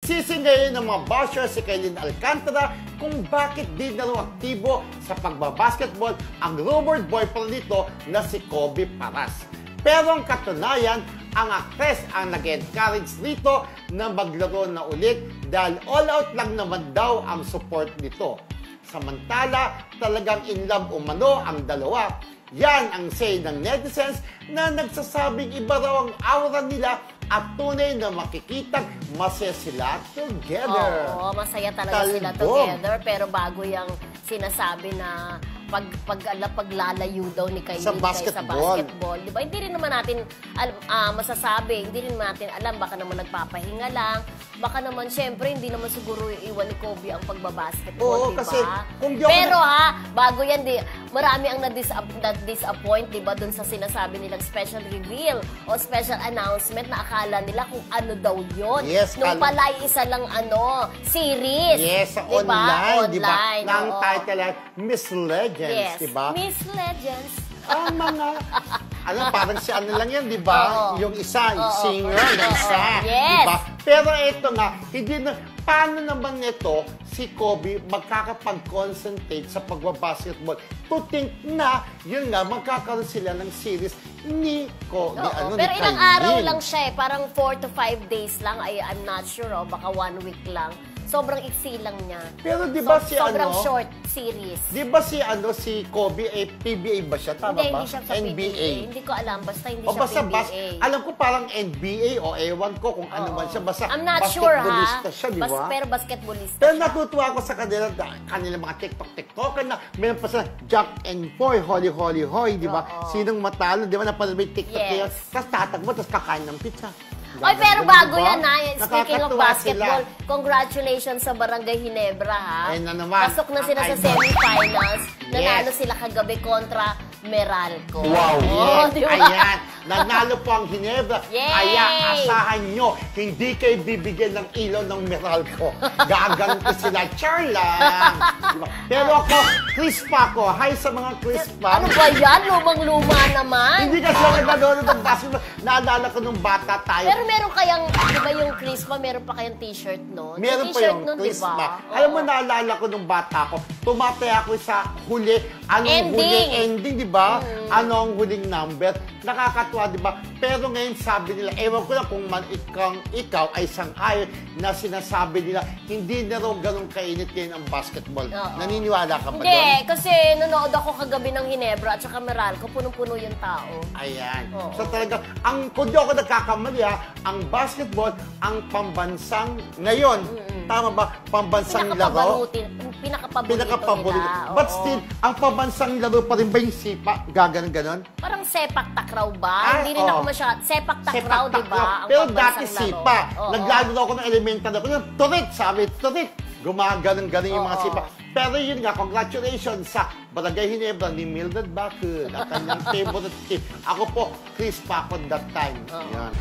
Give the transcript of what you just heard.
Sisingayin ng mga bashers si Kailin Alcantara kung bakit di na raw aktibo sa pagbabasketball ang rumored boyfriend nito na si Kobe Paras. Pero ang katunayan, ang actress ang nag-encourage nito na maglaro na ulit dahil all-out lang naman daw ang support nito. Samantala, talagang in love umano ang dalawa. Yan ang say ng netizens na nagsasabing iba raw ang aura nila at tunay na makikitang masaya sila together. Oo, masaya talaga sila together. Pero bago yung sinasabi na paglalayo daw ni Kylie sa basketball. Di ba? Hindi rin naman natin masasabi, hindi rin naman natin alam, baka naman nagpapahinga lang, baka naman, syempre, hindi naman siguro iwan ni Kobe ang pagbabasketball, di ba? Kasi, pero bago yan, marami ang na-disappoint, di ba, dun sa sinasabi nilang special reveal o special announcement na akala nila kung ano daw yun. Yes, nung pala isa lang series. Yes, diba? Online, di ba? Online, ang title ay Miss Legends, yes, diba? Miss Legends. Ang mga, parang si ano lang yan, di ba? Yung isa, singer na isa, yes, diba? Pero ito nga, paano naman ito si Kobe magkakapag-concentrate sa pagbabasketball? To think na, yun nga, magkakaroon sila ng series ni Pero ilang araw lang siya parang 4 to 5 days lang, I'm not sure, baka 1 week lang. Sobrang iksi lang niya. Pero di ba sobrang short series. Di ba si Kobe, PBA ba siya? Tama ba? Hindi siya sa NBA. PBA. Hindi ko alam. Basta hindi siya basta PBA. Alam ko parang NBA o ewan ko kung ano man siya. Basta I'm not sure, basketballista siya, di ba? Pero basketballista Pero siya. Natutuwa ako sa kanila mga TikToker na meron pa sila Jack and Boy, Holy, di ba? Sinong matalo, di ba? Napanood may TikTok kayo. Tapos tatagbo, tapos kakain ng pizza. Oy, pero bago yan speaking of basketball, congratulations sa Barangay Ginebra Ayun na naman. Pasok na sila sa semifinals. Nanalo sila kagabi kontra Meralco. Wow! Oh, yes. Ayan, nanalo po ang Ginebra. Yay! Kaya asahan nyo, hindi kayo bibigyan ng ilaw ng Meralco. Gaganto sila. Char lang! Diba? Pero ako, crispa ko. Hi sa mga crispa. Ano ba yan? Lumang-luma naman. Hindi kasi ako nanonood ng basketball. Naalala ko nung bata tayo. Pero meron kayang, di ba yung crispa, meron pa kayang t-shirt noon? Meron pa yung crispa. Diba? Alam mo, naalala ko nung bata ko, tumatay ako sa huli. Anong huling ending, di ba? Anong huling number? Nakakatuwa, di ba? Pero ngayon sabi nila, ewan ko na kung ikaw ay sang-ayon na sinasabi nila, hindi na raw ganun kainit ngayon ang basketball. Naniniwala ka ba doon? Hindi, kasi nanood ako kagabi ng Ginebra at saka Meralco, punong-puno yung tao. Ayan. So talaga, kung di ako nagkakamali ang basketball, ang pambansang ngayon, tama ba? Pambansang laro? Pinakapaborito nila. But still, ang pambansang laro pa rin ba yung sipa? Gaganon-ganon? Parang sepak takraw ba? Hindi rin ako masyad. Sepak takraw, di ba? Pero dati sipa. Naglalaro ako ng elemental ako. Yung turit, sabi, turit. Gumaganon-ganon yung mga sipa. Pero yun nga, congratulations sa Barangay Ginebra ni Mildred Bacud at kanyang favorite team. Ako po, Chris Paco that time. Yan.